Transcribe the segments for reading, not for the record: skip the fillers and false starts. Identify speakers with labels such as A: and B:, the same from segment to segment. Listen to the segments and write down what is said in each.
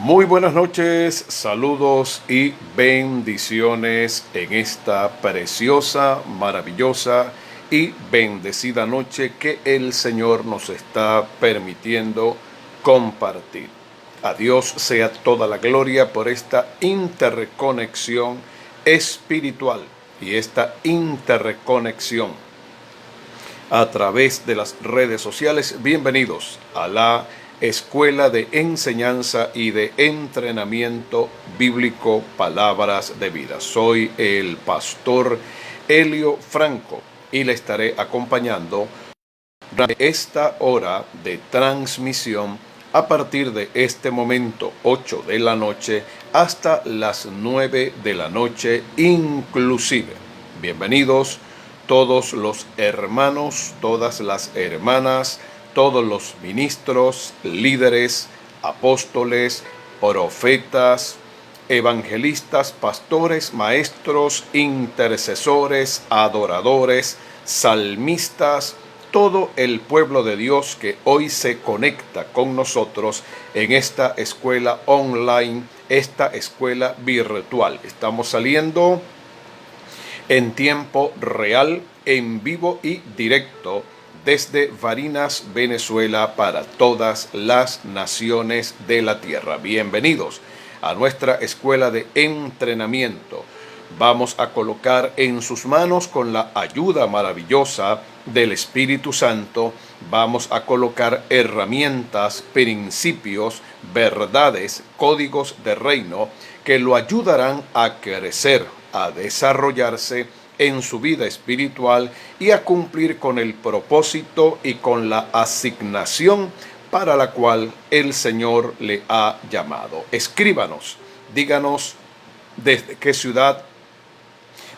A: Muy buenas noches, saludos y bendiciones en esta preciosa, maravillosa y bendecida noche que el Señor nos está permitiendo compartir. A Dios sea toda la gloria por esta interconexión espiritual y esta interconexión a través de las redes sociales. Bienvenidos a la Escuela de Enseñanza y de Entrenamiento Bíblico Palabras de Vida. Soy el pastor Elio Franco y le estaré acompañando durante esta hora de transmisión a partir de este momento 8 de la noche hasta las 9 de la noche inclusive. Bienvenidos todos los hermanos, todas las hermanas, todos los ministros, líderes, apóstoles, profetas, evangelistas, pastores, maestros, intercesores, adoradores, salmistas, todo el pueblo de Dios que hoy se conecta con nosotros en esta escuela online, esta escuela virtual. Estamos saliendo en tiempo real, en vivo y directo desde Barinas, Venezuela, para todas las naciones de la tierra. Bienvenidos a nuestra escuela de entrenamiento. Vamos a colocar en sus manos, con la ayuda maravillosa del Espíritu Santo, vamos a colocar herramientas, principios, verdades, códigos de reino que lo ayudarán a crecer, a desarrollarse en su vida espiritual y a cumplir con el propósito y con la asignación para la cual el Señor le ha llamado. Escríbanos, díganos desde qué ciudad,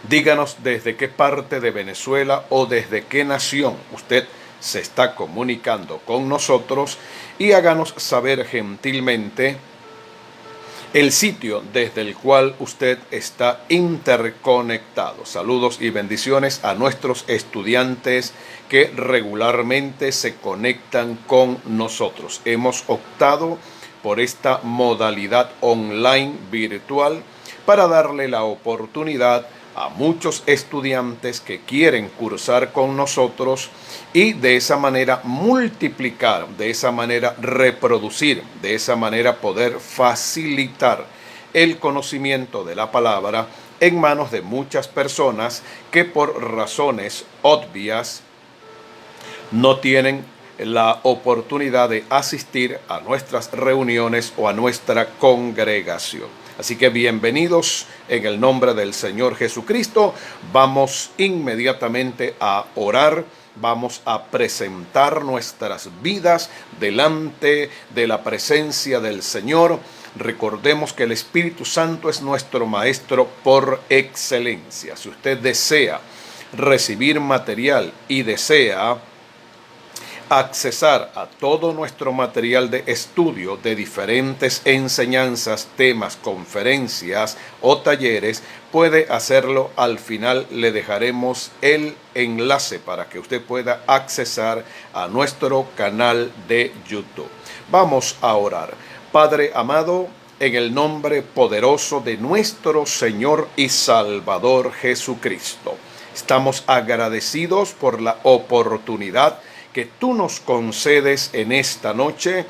A: díganos desde qué parte de Venezuela o desde qué nación usted se está comunicando con nosotros y háganos saber gentilmente el sitio desde el cual usted está interconectado. Saludos y bendiciones a nuestros estudiantes que regularmente se conectan con nosotros. Hemos optado por esta modalidad online virtual para darle la oportunidad a muchos estudiantes que quieren cursar con nosotros y de esa manera multiplicar, de esa manera reproducir, de esa manera poder facilitar el conocimiento de la palabra en manos de muchas personas que por razones obvias no tienen la oportunidad de asistir a nuestras reuniones o a nuestra congregación. Así que bienvenidos en el nombre del Señor Jesucristo. Vamos inmediatamente a orar. Vamos a presentar nuestras vidas delante de la presencia del Señor. Recordemos que el Espíritu Santo es nuestro Maestro por excelencia. Si usted desea recibir material y desea accesar a todo nuestro material de estudio de diferentes enseñanzas, temas, conferencias o talleres, puede hacerlo. Al final le dejaremos el enlace para que usted pueda accesar a nuestro canal de YouTube. Vamos a orar. Padre amado, en el nombre poderoso de nuestro Señor y Salvador Jesucristo, estamos agradecidos por la oportunidad que tú nos concedes en esta noche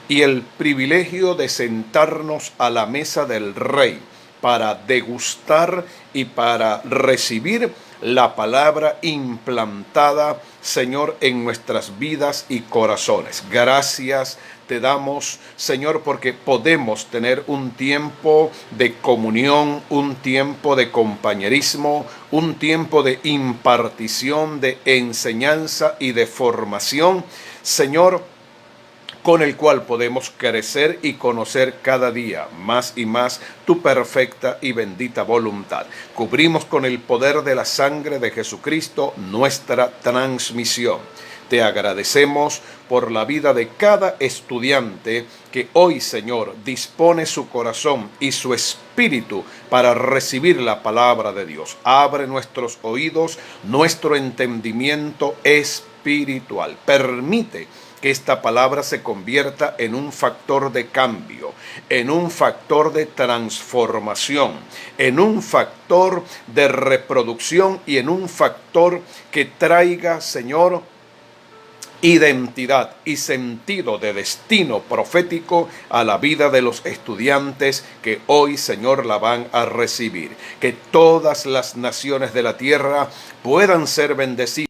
A: y el privilegio de sentarnos a la mesa del Rey para degustar y para recibir la palabra implantada, Señor, en nuestras vidas y corazones. Gracias te damos, Señor, porque podemos tener un tiempo de comunión, un tiempo de compañerismo, un tiempo de impartición, de enseñanza y de formación, Señor, con el cual podemos crecer y conocer cada día más y más tu perfecta y bendita voluntad. Cubrimos con el poder de la sangre de Jesucristo nuestra transmisión. Te agradecemos por la vida de cada estudiante que hoy, Señor, dispone su corazón y su espíritu para recibir la palabra de Dios. Abre nuestros oídos, nuestro entendimiento espiritual. Permite que esta palabra se convierta en un factor de cambio, en un factor de transformación, en un factor de reproducción y en un factor que traiga, Señor, identidad y sentido de destino profético a la vida de los estudiantes que hoy, Señor, la van a recibir. Que todas las naciones de la tierra puedan ser bendecidas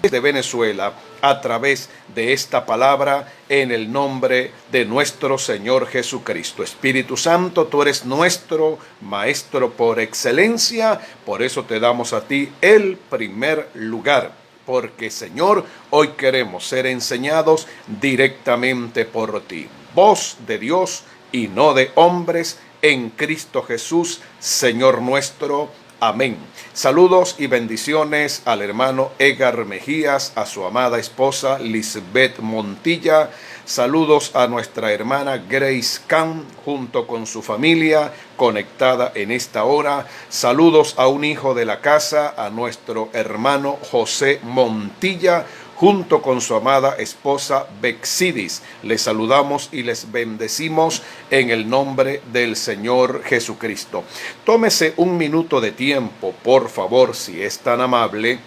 A: de Venezuela a través de esta palabra en el nombre de nuestro Señor Jesucristo. Espíritu Santo, tú eres nuestro Maestro por excelencia, por eso te damos a ti el primer lugar. Porque, Señor, hoy queremos ser enseñados directamente por ti. Voz de Dios y no de hombres, en Cristo Jesús, Señor nuestro. Amén. Saludos y bendiciones al hermano Edgar Mejías, a su amada esposa Lisbeth Montilla. Saludos a nuestra hermana Grace Kahn junto con su familia conectada en esta hora. Saludos a un hijo de la casa, a nuestro hermano José Montilla junto con su amada esposa Bexidis. Les saludamos y les bendecimos en el nombre del Señor Jesucristo. Tómese un minuto de tiempo, por favor, si es tan amable.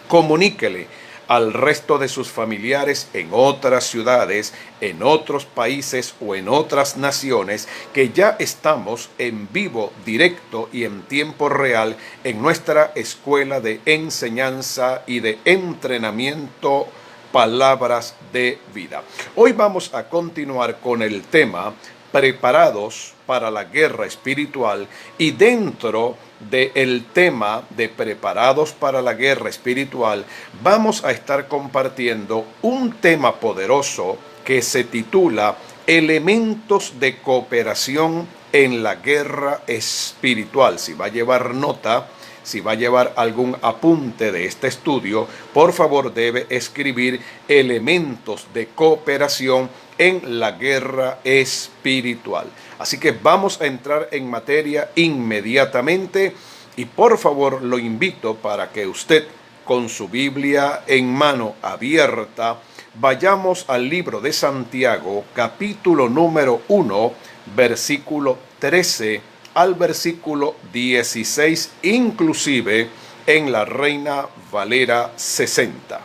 A: Comuníquele al resto de sus familiares en otras ciudades, en otros países o en otras naciones, que ya estamos en vivo, directo y en tiempo real en nuestra escuela de enseñanza y de entrenamiento Palabras de Vida. Hoy vamos a continuar con el tema preparados para la guerra espiritual, y dentro del tema de preparados para la guerra espiritual vamos a estar compartiendo un tema poderoso que se titula Elementos de cooperación en la guerra espiritual. Si va a llevar nota, si va a llevar algún apunte de este estudio, por favor debe escribir elementos de cooperación en la guerra espiritual. Así que vamos a entrar en materia inmediatamente y por favor lo invito para que usted con su Biblia en mano abierta vayamos al libro de Santiago, capítulo número 1, versículo 13 al versículo 16, inclusive en la Reina Valera 60.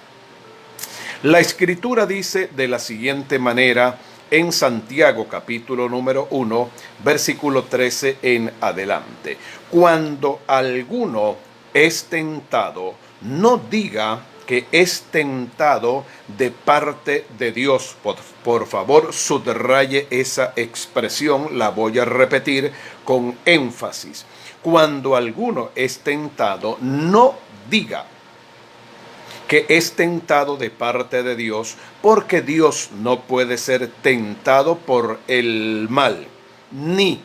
A: La Escritura dice de la siguiente manera en Santiago capítulo número 1, versículo 13 en adelante. Cuando alguno es tentado, no diga que es tentado de parte de Dios. Por favor, subraye esa expresión, la voy a repetir con énfasis. Cuando alguno es tentado, no diga que es tentado de parte de Dios, porque Dios no puede ser tentado por el mal, ni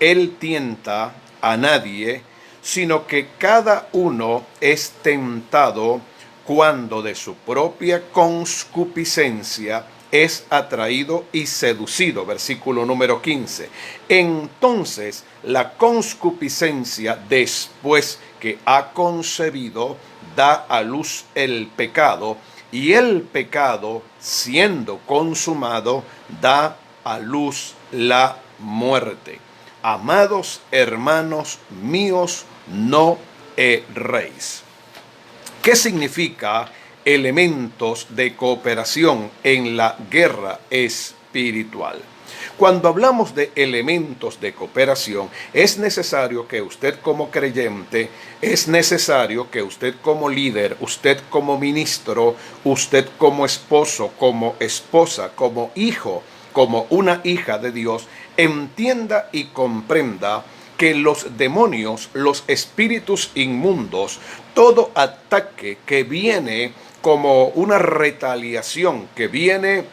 A: Él tienta a nadie, sino que cada uno es tentado cuando de su propia concupiscencia es atraído y seducido. Versículo número 15. Entonces la concupiscencia, después que ha concebido, da a luz el pecado, y el pecado, siendo consumado, da a luz la muerte. Amados hermanos míos, no erréis. ¿Qué significa elementos de cooperación en la guerra espiritual? Cuando hablamos de elementos de cooperación, es necesario que usted como creyente, es necesario que usted como líder, usted como ministro, usted como esposo, como esposa, como hijo, como una hija de Dios, entienda y comprenda que los demonios, los espíritus inmundos, todo ataque que viene como una retaliación, que viene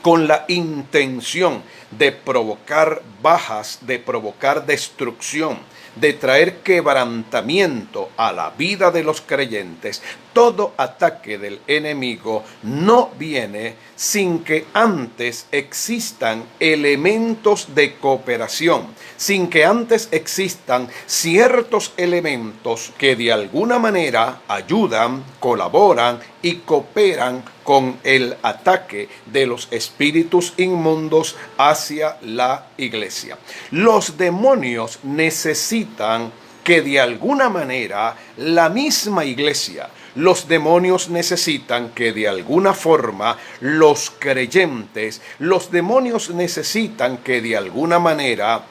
A: con la intención de provocar bajas, de provocar destrucción, de traer quebrantamiento a la vida de los creyentes, todo ataque del enemigo no viene sin que antes existan elementos de cooperación, sin que antes existan ciertos elementos que de alguna manera ayudan, colaboran y cooperan con el ataque de los espíritus inmundos hacia la iglesia. Los demonios necesitan que de alguna manera la misma iglesia, los demonios necesitan que de alguna forma los creyentes, los demonios necesitan que de alguna manera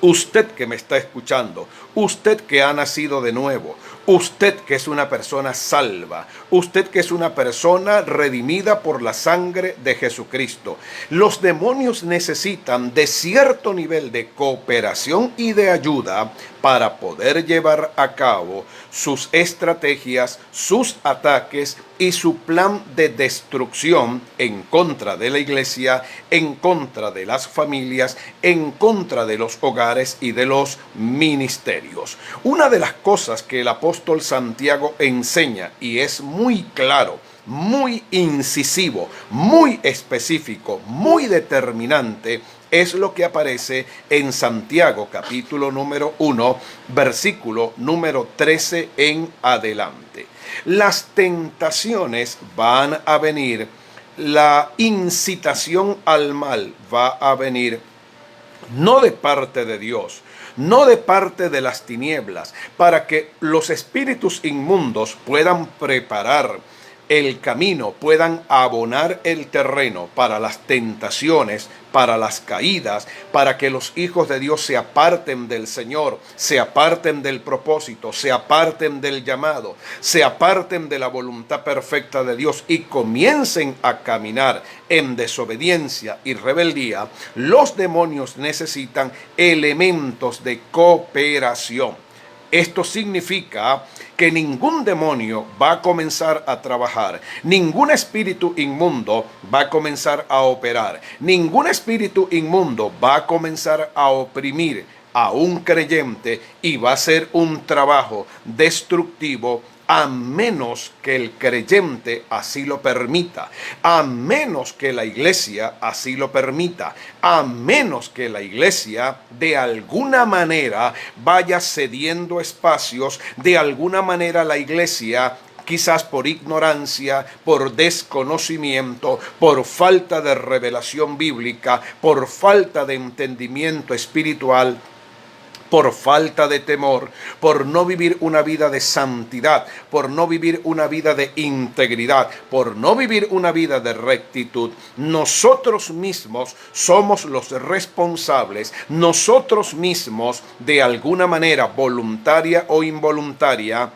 A: usted que me está escuchando, usted que ha nacido de nuevo, usted que es una persona salva, usted que es una persona redimida por la sangre de Jesucristo, los demonios necesitan de cierto nivel de cooperación y de ayuda para poder llevar a cabo sus estrategias, sus ataques y su plan de destrucción en contra de la iglesia, en contra de las familias, en contra de los hogares y de los ministerios. Una de las cosas que el apóstol Santiago enseña, y es muy claro, muy incisivo, muy específico, muy determinante, es lo que aparece en Santiago capítulo número 1, versículo número 13 en adelante. Las tentaciones van a venir, la incitación al mal va a venir, no de parte de Dios, no de parte de las tinieblas, para que los espíritus inmundos puedan preparar el camino, puedan abonar el terreno para las tentaciones, para las caídas, para que los hijos de Dios se aparten del Señor, se aparten del propósito, se aparten del llamado, se aparten de la voluntad perfecta de Dios y comiencen a caminar en desobediencia y rebeldía. Los demonios necesitan elementos de cooperación. Esto significa que ningún demonio va a comenzar a trabajar, ningún espíritu inmundo va a comenzar a operar, ningún espíritu inmundo va a comenzar a oprimir a un creyente y va a ser un trabajo destructivo, a menos que el creyente así lo permita, a menos que la iglesia así lo permita, a menos que la iglesia de alguna manera vaya cediendo espacios, de alguna manera la iglesia, quizás por ignorancia, por desconocimiento, por falta de revelación bíblica, por falta de entendimiento espiritual, por falta de temor, por no vivir una vida de santidad, por no vivir una vida de integridad, por no vivir una vida de rectitud. Nosotros mismos somos los responsables, nosotros mismos de alguna manera, voluntaria o involuntaria,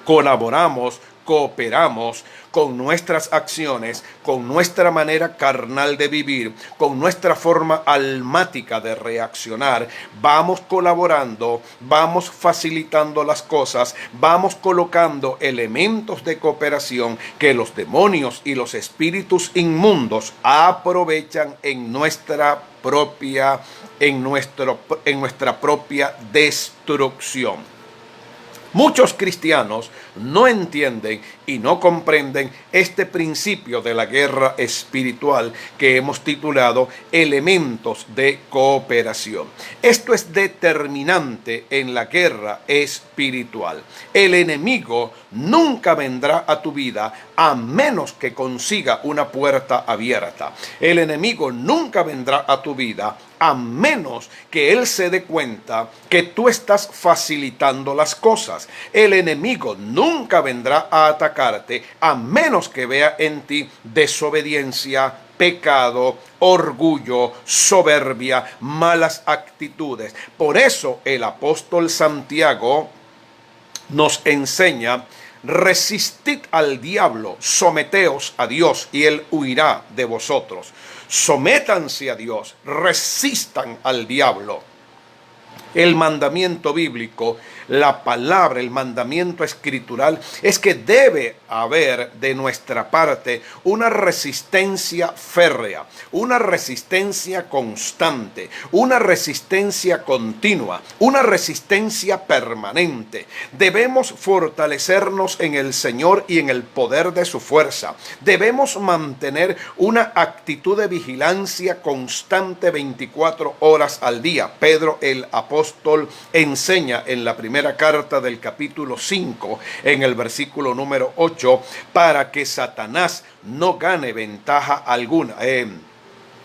A: colaboramos, cooperamos con nuestras acciones, con nuestra manera carnal de vivir, con nuestra forma almática de reaccionar. Vamos colaborando, vamos facilitando las cosas, vamos colocando elementos de cooperación que los demonios y los espíritus inmundos aprovechan en nuestra propia destrucción. Muchos cristianos no entienden y no comprenden este principio de la guerra espiritual que hemos titulado elementos de cooperación. Esto es determinante en la guerra espiritual. El enemigo nunca vendrá a tu vida a menos que consiga una puerta abierta. El enemigo nunca vendrá a tu vida a menos que él se dé cuenta que tú estás facilitando las cosas. El enemigo nunca vendrá a atacarte a menos que vea en ti desobediencia, pecado, orgullo, soberbia, malas actitudes. Por eso el apóstol Santiago nos enseña: resistid al diablo, someteos a Dios y él huirá de vosotros. Sométanse a Dios, resistan al diablo. El mandamiento bíblico la palabra, el mandamiento escritural, es que debe haber de nuestra parte una resistencia férrea, una resistencia constante, una resistencia continua, una resistencia permanente. Debemos fortalecernos en el Señor y en el poder de su fuerza. Debemos mantener una actitud de vigilancia constante 24 horas al día. Pedro el apóstol enseña en la primera carta del capítulo 5, en el versículo número 8, para que Satanás no gane ventaja alguna.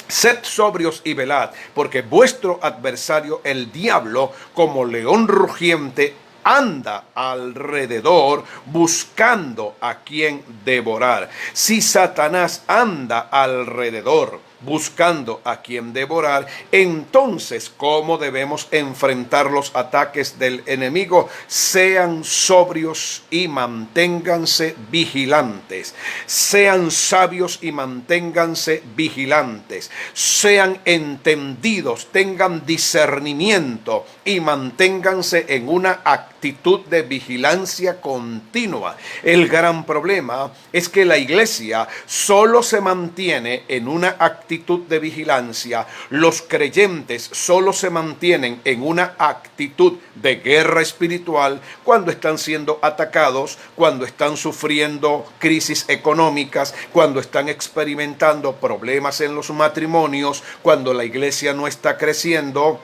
A: Sed sobrios y velad, porque vuestro adversario, el diablo, como león rugiente, anda alrededor buscando a quien devorar. Si Satanás anda alrededor buscando a quien devorar, entonces, ¿cómo debemos enfrentar los ataques del enemigo? Sean sobrios y manténganse vigilantes. Sean sabios y manténganse vigilantes. Sean entendidos, tengan discernimiento y manténganse en una actitud de vigilancia continua. El gran problema es que la iglesia solo se mantiene en una actitud de vigilancia. Los creyentes solo se mantienen en una actitud de guerra espiritual cuando están siendo atacados, cuando están sufriendo crisis económicas, cuando están experimentando problemas en los matrimonios, cuando la iglesia no está creciendo,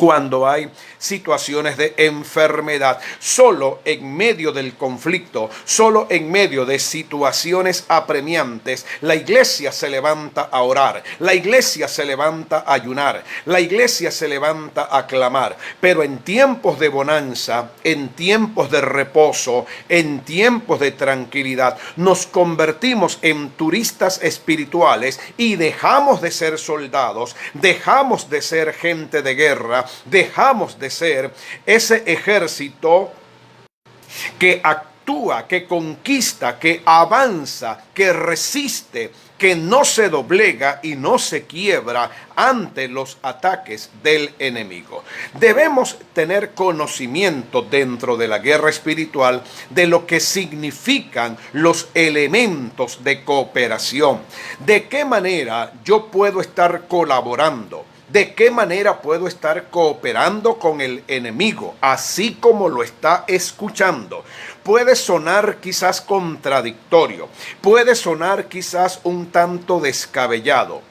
A: cuando hay situaciones de enfermedad. Solo en medio del conflicto, solo en medio de situaciones apremiantes, la iglesia se levanta a orar, la iglesia se levanta a ayunar, la iglesia se levanta a clamar. Pero en tiempos de bonanza, en tiempos de reposo, en tiempos de tranquilidad, nos convertimos en turistas espirituales y dejamos de ser soldados, dejamos de ser gente de guerra, dejamos de ser ese ejército que actúa, que conquista, que avanza, que resiste, que no se doblega y no se quiebra ante los ataques del enemigo. Debemos tener conocimiento dentro de la guerra espiritual de lo que significan los elementos de cooperación. ¿De qué manera yo puedo estar colaborando? ¿De qué manera puedo estar cooperando con el enemigo, así como lo está escuchando? Puede sonar quizás contradictorio, puede sonar quizás un tanto descabellado,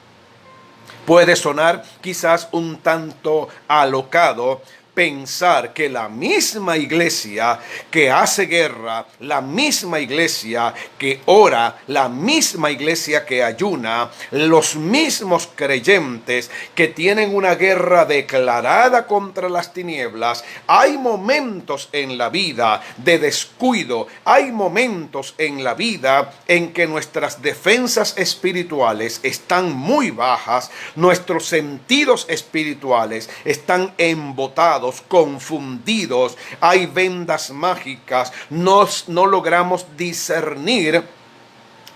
A: puede sonar quizás un tanto alocado pensar que la misma iglesia que hace guerra, la misma iglesia que ora, la misma iglesia que ayuna, los mismos creyentes que tienen una guerra declarada contra las tinieblas, hay momentos en la vida de descuido, hay momentos en la vida en que nuestras defensas espirituales están muy bajas, nuestros sentidos espirituales están embotados, confundidos, hay vendas mágicas, no logramos discernir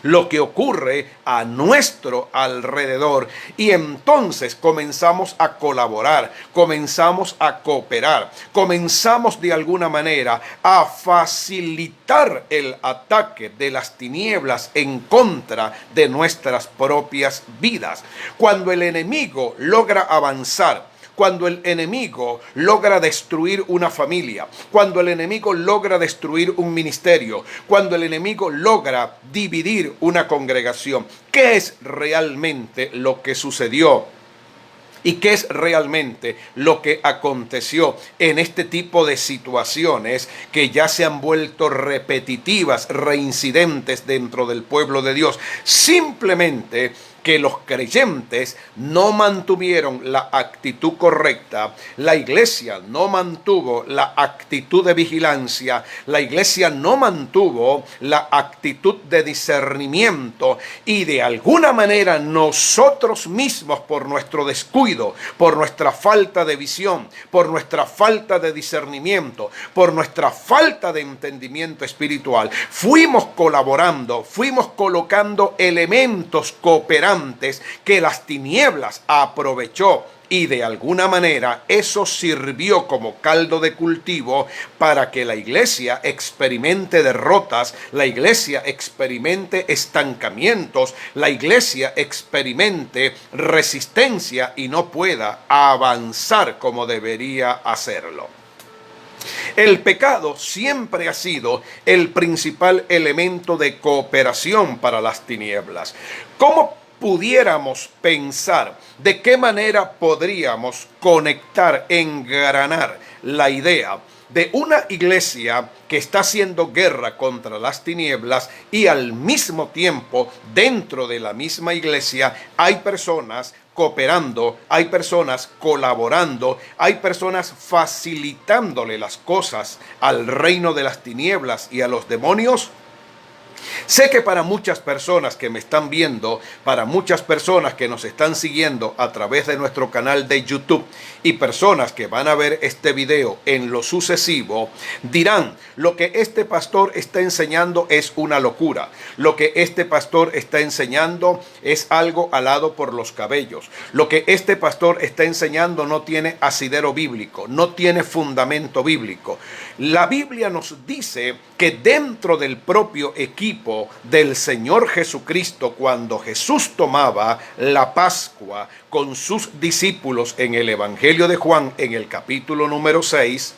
A: lo que ocurre a nuestro alrededor y entonces comenzamos a colaborar, comenzamos a cooperar, comenzamos de alguna manera a facilitar el ataque de las tinieblas en contra de nuestras propias vidas. Cuando el enemigo logra avanzar, cuando el enemigo logra destruir una familia, cuando el enemigo logra destruir un ministerio, cuando el enemigo logra dividir una congregación, ¿qué es realmente lo que sucedió? ¿Y qué es realmente lo que aconteció en este tipo de situaciones que ya se han vuelto repetitivas, reincidentes dentro del pueblo de Dios? Simplemente que los creyentes no mantuvieron la actitud correcta, la iglesia no mantuvo la actitud de vigilancia, la iglesia no mantuvo la actitud de discernimiento y de alguna manera nosotros mismos por nuestro descuido, por nuestra falta de visión, por nuestra falta de discernimiento, por nuestra falta de entendimiento espiritual, fuimos colaborando, fuimos colocando elementos cooperantes que las tinieblas aprovechó Y de alguna manera eso sirvió como caldo de cultivo para que la iglesia experimente derrotas, la iglesia experimente estancamientos, la iglesia experimente resistencia y no pueda avanzar como debería hacerlo. El pecado siempre ha sido el principal elemento de cooperación para las tinieblas. ¿Cómo pudiéramos pensar de qué manera podríamos conectar, engranar la idea de una iglesia que está haciendo guerra contra las tinieblas y al mismo tiempo dentro de la misma iglesia hay personas cooperando, hay personas colaborando, hay personas facilitándole las cosas al reino de las tinieblas y a los demonios? Sé que para muchas personas que me están viendo, para muchas personas que nos están siguiendo a través de nuestro canal de YouTube y personas que van a ver este video en lo sucesivo, dirán, lo que este pastor está enseñando es una locura. Lo que este pastor está enseñando es algo alado por los cabellos. Lo que este pastor está enseñando no tiene asidero bíblico, no tiene fundamento bíblico. La Biblia nos dice que dentro del propio equipo del Señor Jesucristo, cuando Jesús tomaba la Pascua con sus discípulos en el Evangelio de Juan, en el capítulo número 6,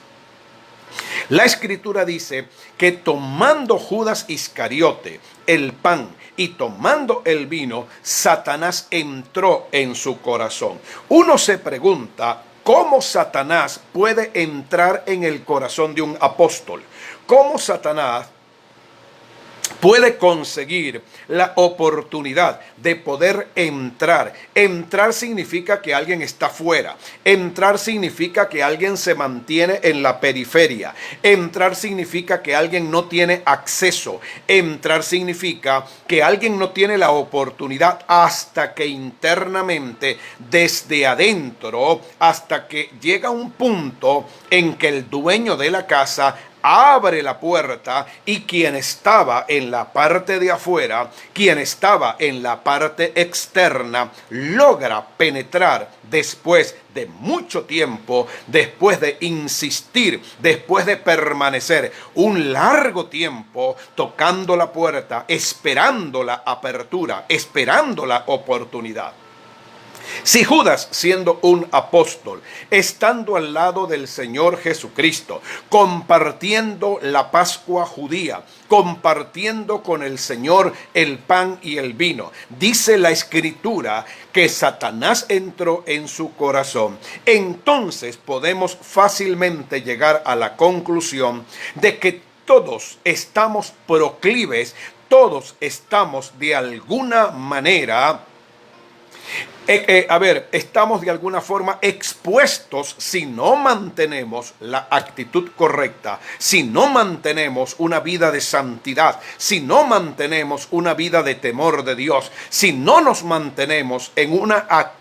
A: la Escritura dice que tomando Judas Iscariote el pan y tomando el vino, Satanás entró en su corazón. Uno se pregunta, ¿cómo Satanás puede entrar en el corazón de un apóstol? ¿Cómo Satanás puede conseguir la oportunidad de poder entrar? Entrar significa que alguien está fuera. Entrar significa que alguien se mantiene en la periferia. Entrar significa que alguien no tiene acceso. Entrar significa que alguien no tiene la oportunidad hasta que internamente, desde adentro, hasta que llega un punto en que el dueño de la casa abre la puerta y quien estaba en la parte de afuera, quien estaba en la parte externa, logra penetrar después de mucho tiempo, después de insistir, después de permanecer un largo tiempo tocando la puerta, esperando la apertura, esperando la oportunidad. Si Judas, siendo un apóstol, estando al lado del Señor Jesucristo, compartiendo la Pascua judía, compartiendo con el Señor el pan y el vino, dice la Escritura que Satanás entró en su corazón, entonces podemos fácilmente llegar a la conclusión de que todos estamos proclives, todos estamos de alguna manera estamos de alguna forma expuestos si no mantenemos la actitud correcta, si no mantenemos una vida de santidad, si no mantenemos una vida de temor de Dios, si no nos mantenemos en una actitud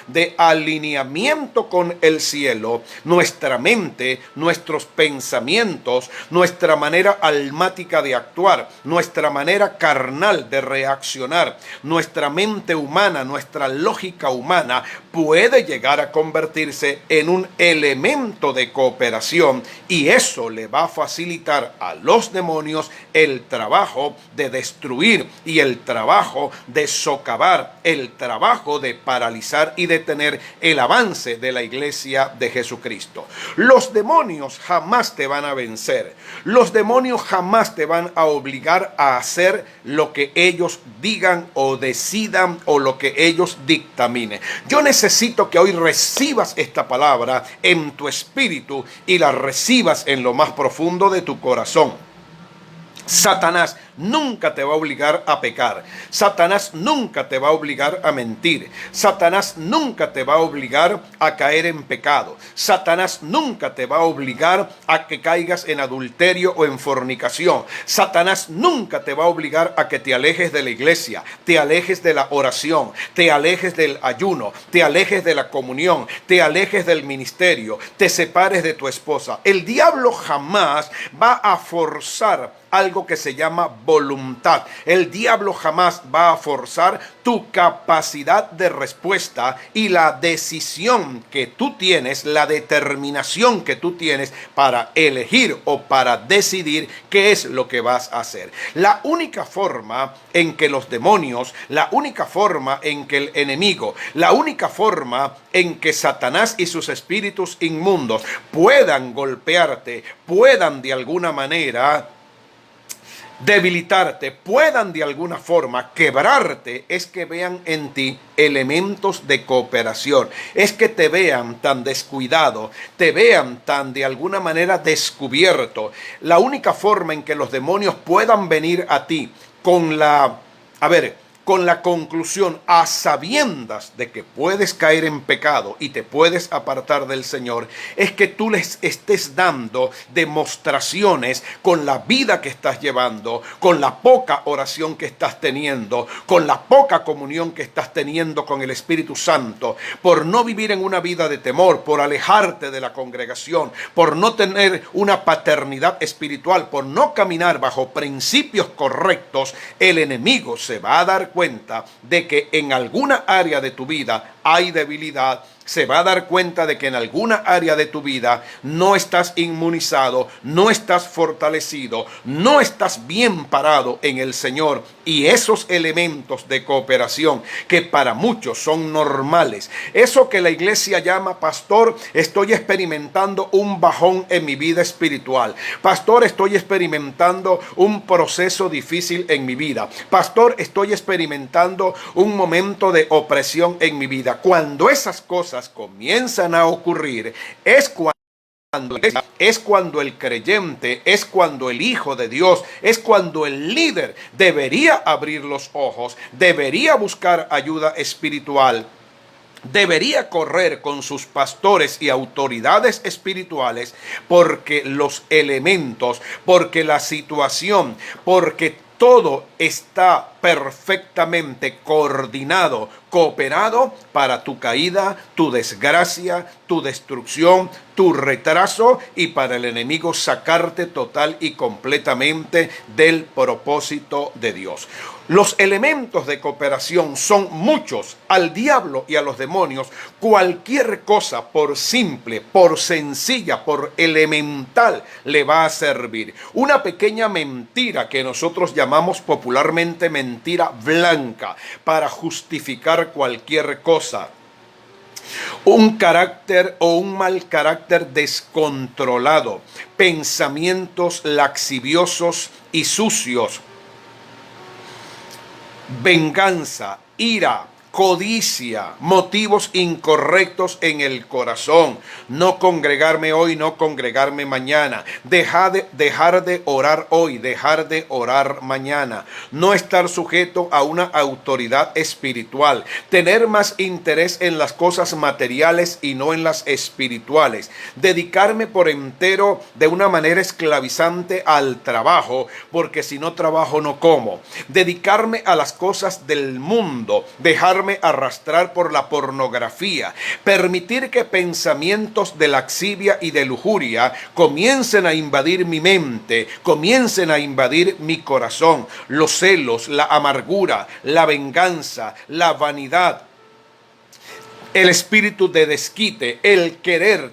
A: de alineamiento con el cielo, nuestra mente, nuestros pensamientos, nuestra manera almática de actuar, nuestra manera carnal de reaccionar, nuestra mente humana, nuestra lógica humana puede llegar a convertirse en un elemento de cooperación y eso le va a facilitar a los demonios el trabajo de destruir y el trabajo de socavar, el trabajo de paralizar y detener el avance de la iglesia de Jesucristo. Los demonios jamás te van a vencer. Los demonios jamás te van a obligar a hacer lo que ellos digan o decidan o lo que ellos dictaminen. Yo necesito que hoy recibas esta palabra en tu espíritu y la recibas en lo más profundo de tu corazón. Satanás nunca te va a obligar a pecar. Satanás nunca te va a obligar a mentir. Satanás nunca te va a obligar a caer en pecado. Satanás nunca te va a obligar a que caigas en adulterio o en fornicación. Satanás nunca te va a obligar a que te alejes de la iglesia, te alejes de la oración, te alejes del ayuno, te alejes de la comunión, te alejes del ministerio, te separes de tu esposa. El diablo jamás va a forzar algo que se llama voluntad. El diablo jamás va a forzar tu capacidad de respuesta y la decisión que tú tienes, la determinación que tú tienes para elegir o para decidir qué es lo que vas a hacer. La única forma en que los demonios, la única forma en que el enemigo, la única forma en que Satanás y sus espíritus inmundos puedan golpearte, puedan de alguna manera debilitarte, puedan de alguna forma quebrarte, es que vean en ti elementos de cooperación, es que te vean tan descuidado, te vean tan de alguna manera descubierto. La única forma en que los demonios puedan venir a ti con con la conclusión, a sabiendas de que puedes caer en pecado y te puedes apartar del Señor, es que tú les estés dando demostraciones con la vida que estás llevando, con la poca oración que estás teniendo, con la poca comunión que estás teniendo con el Espíritu Santo, por no vivir en una vida de temor, por alejarte de la congregación, por no tener una paternidad espiritual, por no caminar bajo principios correctos. El enemigo se va a dar cuenta de que en alguna área de tu vida hay debilidad, se va a dar cuenta de que en alguna área de tu vida no estás inmunizado, no estás fortalecido, no estás bien parado en el Señor. Y esos elementos de cooperación que para muchos son normales, eso que la iglesia llama, pastor, estoy experimentando un bajón en mi vida espiritual. Pastor, estoy experimentando un proceso difícil en mi vida. Pastor, estoy experimentando un momento de opresión en mi vida. Cuando esas cosas comienzan a ocurrir, es cuando el creyente, es cuando el Hijo de Dios, es cuando el líder debería abrir los ojos, debería buscar ayuda espiritual, debería correr con sus pastores y autoridades espirituales, porque los elementos, porque la situación, porque todo está perfectamente coordinado, cooperado para tu caída, tu desgracia, tu destrucción, tu retraso, y para el enemigo sacarte total y completamente del propósito de Dios. Los elementos de cooperación son muchos. Al diablo y a los demonios, cualquier cosa, por simple, por sencilla, por elemental, le va a servir. Una pequeña mentira que nosotros llamamos popularmente mentira blanca, para justificar cualquier cosa. Un carácter o un mal carácter descontrolado, pensamientos laxiviosos y sucios, venganza, ira, codicia, motivos incorrectos en el corazón, no congregarme hoy, no congregarme mañana, dejar de orar hoy, dejar de orar mañana, no estar sujeto a una autoridad espiritual, tener más interés en las cosas materiales y no en las espirituales, dedicarme por entero de una manera esclavizante al trabajo, porque si no trabajo no como, dedicarme a las cosas del mundo, dejarme arrastrar por la pornografía, permitir que pensamientos de laxivia y de lujuria comiencen a invadir mi mente, comiencen a invadir mi corazón, los celos, la amargura, la venganza, la vanidad, el espíritu de desquite, el querer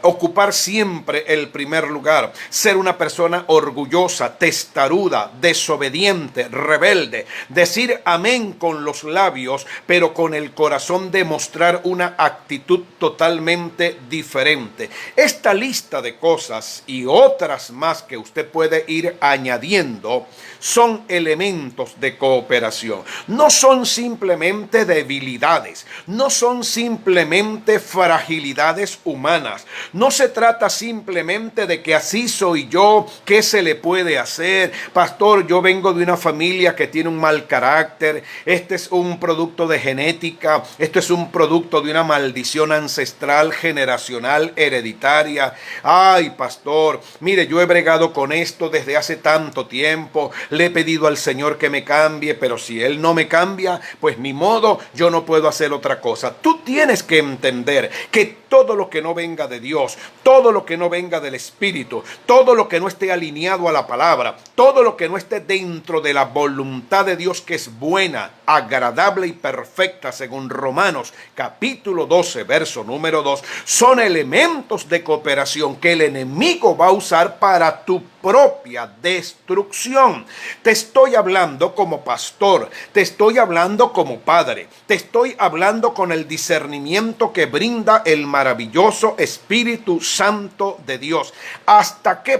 A: ocupar siempre el primer lugar, ser una persona orgullosa, testaruda, desobediente, rebelde, decir amén con los labios, pero con el corazón demostrar una actitud totalmente diferente. Esta lista de cosas y otras más que usted puede ir añadiendo son elementos de cooperación. No son simplemente debilidades, no son simplemente fragilidades humanas. No se trata simplemente de que así soy yo, ¿qué se le puede hacer? Pastor, yo vengo de una familia que tiene un mal carácter, este es un producto de genética, esto es un producto de una maldición ancestral, generacional, hereditaria. Ay, pastor, mire, yo he bregado con esto desde hace tanto tiempo, le he pedido al Señor que me cambie, pero si Él no me cambia, pues ni modo, yo no puedo hacer otra cosa. Tú tienes que entender que todo lo que no venga venga de Dios, todo lo que no venga del Espíritu, todo lo que no esté alineado a la palabra, todo lo que no esté dentro de la voluntad de Dios, que es buena, agradable y perfecta, según Romanos capítulo 12, verso número 2, son elementos de cooperación que el enemigo va a usar para tu propia destrucción. Te estoy hablando como pastor, te estoy hablando como padre, te estoy hablando con el discernimiento que brinda el maravilloso Espíritu Santo de Dios. ¿Hasta qué